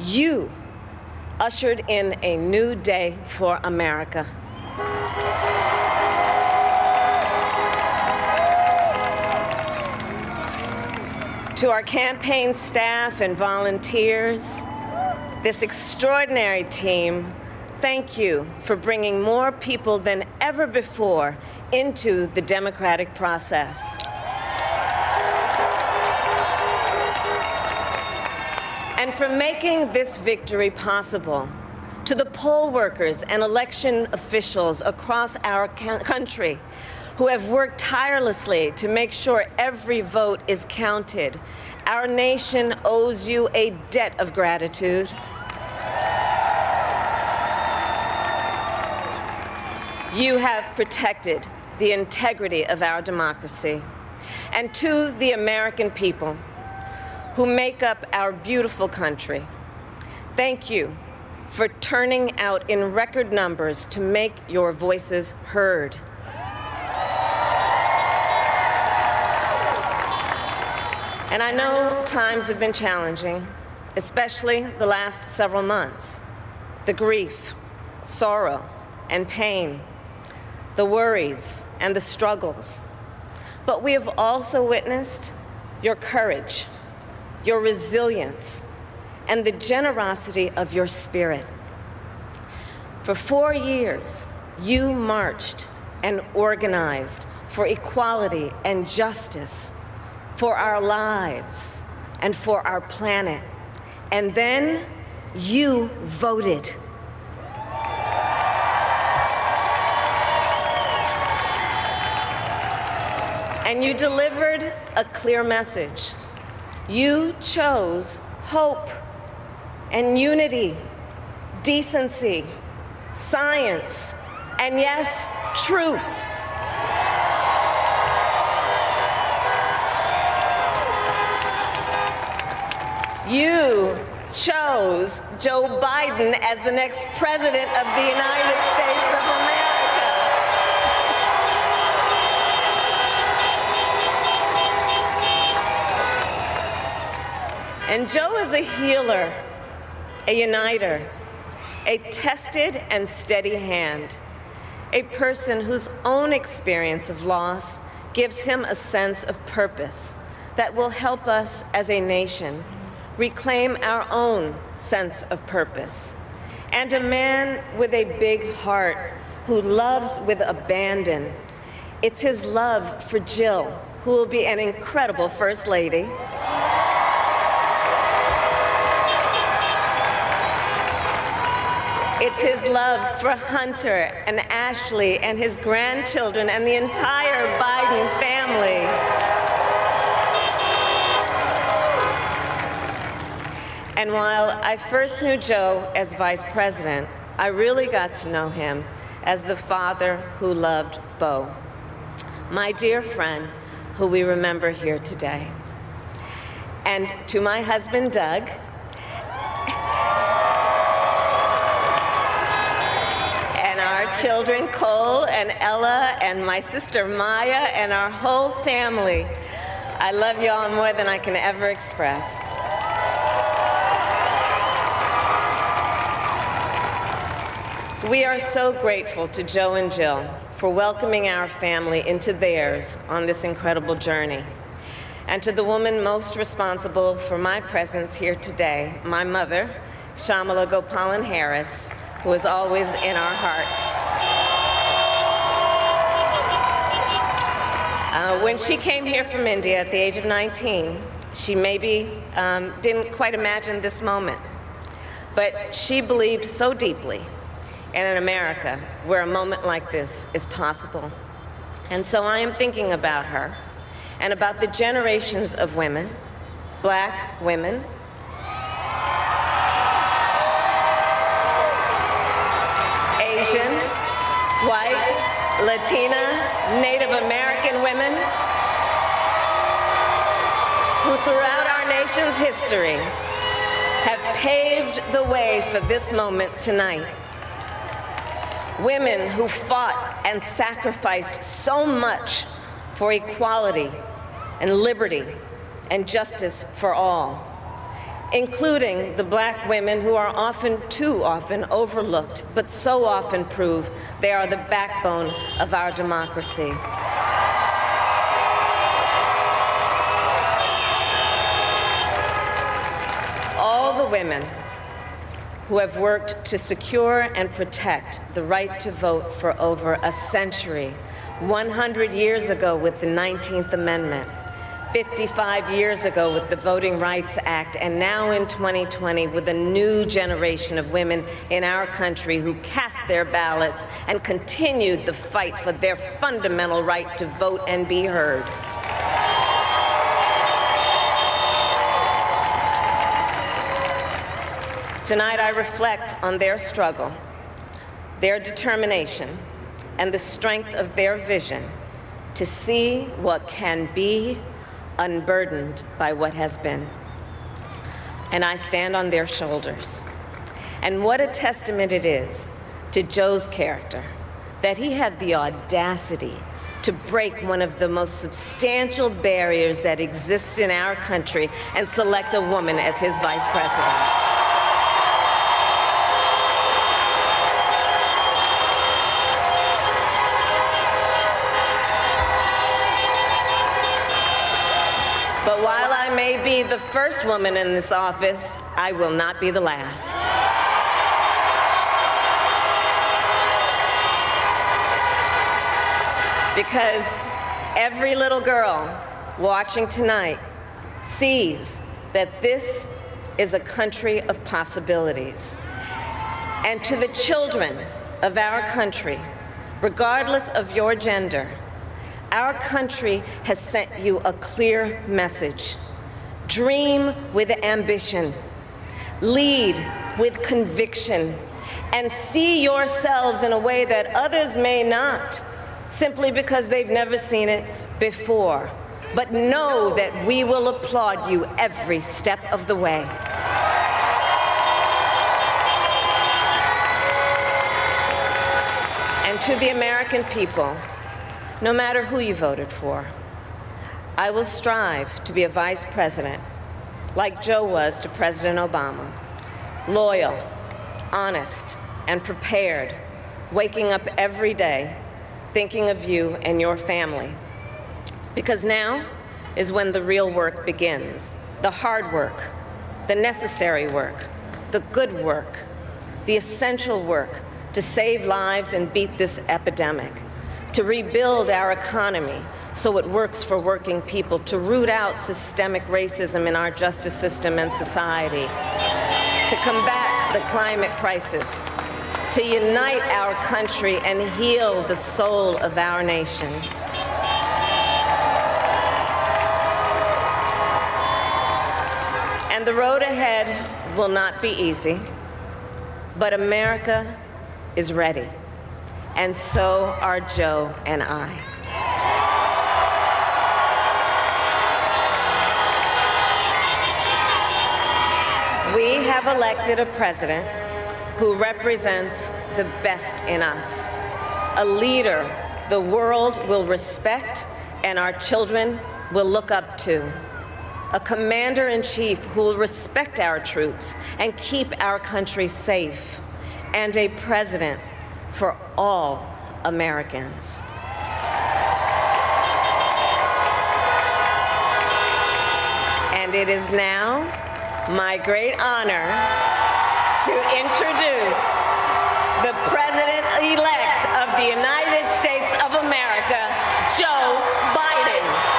You ushered in a new day for America. To our campaign staff and volunteers, this extraordinary team, thank you for bringing more people than ever before into the democratic process. And for making this victory possible. To the poll workers and election officials across our country who have worked tirelessly to make sure every vote is counted, our nation owes you a debt of gratitude. You have protected the integrity of our democracy. And to the American people who make up our beautiful country, thank you for turning out in record numbers to make your voices heard. And I know times have been challenging, especially the last several months. The grief, sorrow, and pain, the worries and the struggles. But we have also witnessed your courage, your resilience, and the generosity of your spirit. For 4 years, you marched and organized for equality and justice, for our lives and for our planet. And then you voted. And you delivered a clear message. You chose hope and unity, decency, science, and yes, truth. You chose Joe Biden as the next president of the United States of America. And Joe is a healer, a uniter, a tested and steady hand, a person whose own experience of loss gives him a sense of purpose that will help us as a nation reclaim our own sense of purpose, and a man with a big heart who loves with abandon. It's his love for Jill, who will be an incredible First Lady. It's his love for Hunter and Ashley and his grandchildren and the entire Biden family. And while I first knew Joe as vice president, I really got to know him as the father who loved Bo, my dear friend who we remember here today. And to my husband, Doug, and our children, Cole and Ella, and my sister, Maya, and our whole family, I love you all more than I can ever express. We are so grateful to Joe and Jill for welcoming our family into theirs on this incredible journey. And to the woman most responsible for my presence here today, my mother, Shamala Gopalan Harris, who is always in our hearts. When she came here from India at the age of 19, she maybe didn't quite imagine this moment, but she believed so deeply in an America where a moment like this is possible. And so I am thinking about her and about the generations of women, Black women, Asian, white, Latina, Native American women, who throughout our nation's history have paved the way for this moment tonight. Women who fought and sacrificed so much for equality and liberty and justice for all. including the black women who are often, too often, overlooked, but so often prove they are the backbone of our democracy. All the women who have worked to secure and protect the right to vote for over a century, 100 years ago with the 19th Amendment, 55 years ago with the Voting Rights Act, and now in 2020 with a new generation of women in our country who cast their ballots and continued the fight for their fundamental right to vote and be heard. Tonight, I reflect on their struggle, their determination, and the strength of their vision to see what can be unburdened by what has been. And I stand on their shoulders. And what a testament it is to Joe's character that he had the audacity to break one of the most substantial barriers that exists in our country and select a woman as his vice president. But while I may be the first woman in this office, I will not be the last. Because every little girl watching tonight sees that this is a country of possibilities. And to the children of our country, regardless of your gender, our country has sent you a clear message. Dream with ambition, lead with conviction, and see yourselves in a way that others may not, simply because they've never seen it before. But know that we will applaud you every step of the way. And to the American people, no matter who you voted for, I will strive to be a vice president like Joe was to President Obama, loyal, honest, and prepared, waking up every day thinking of you and your family. Because now is when the real work begins, the hard work, the necessary work, the good work, the essential work to save lives and beat this epidemic, to rebuild our economy so it works for working people, to root out systemic racism in our justice system and society, to combat the climate crisis, to unite our country and heal the soul of our nation. And the road ahead will not be easy, but America is ready. And so are Joe and I. We have elected a president who represents the best in us, a leader the world will respect and our children will look up to, a commander-in-chief who will respect our troops and keep our country safe, and a president for all Americans. And it is now my great honor to introduce the President-elect of the United States of America, Joe Biden.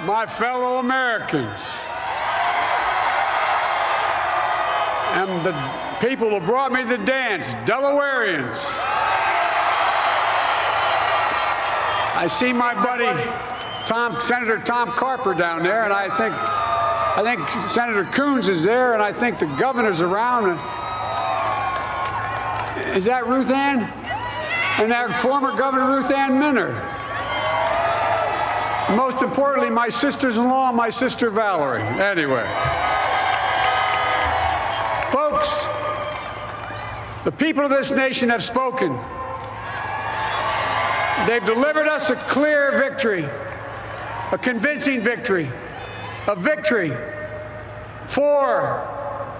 my fellow Americans, and the people who brought me to the dance, Delawareans. I see my buddy Senator Tom Carper down there, and I think Senator Coons is there, and I think the governor's around. Is that Ruth Ann? And that former Governor Ruth Ann Minner. Most importantly, my sisters-in-law and my sister Valerie. Anyway. Folks, the people of this nation have spoken. They've delivered us a clear victory, a convincing victory, a victory for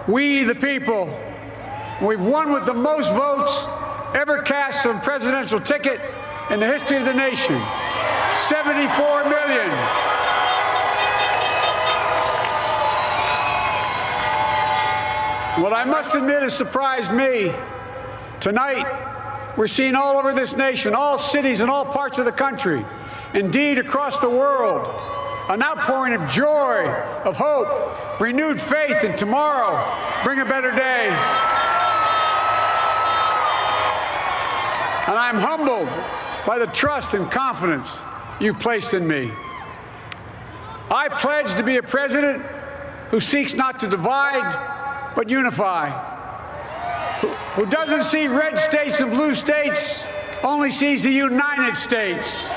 we the people. We've won with the most votes ever cast on a presidential ticket in the history of the nation. 74 million. What I must admit has surprised me. Tonight, we're seeing all over this nation, all cities and all parts of the country, indeed across the world, an outpouring of joy, of hope, renewed faith in tomorrow, bring a better day. And I'm humbled by the trust and confidence you've placed in me. I pledge to be a president who seeks not to divide, but unify, who doesn't see red states and blue states, only sees the United States.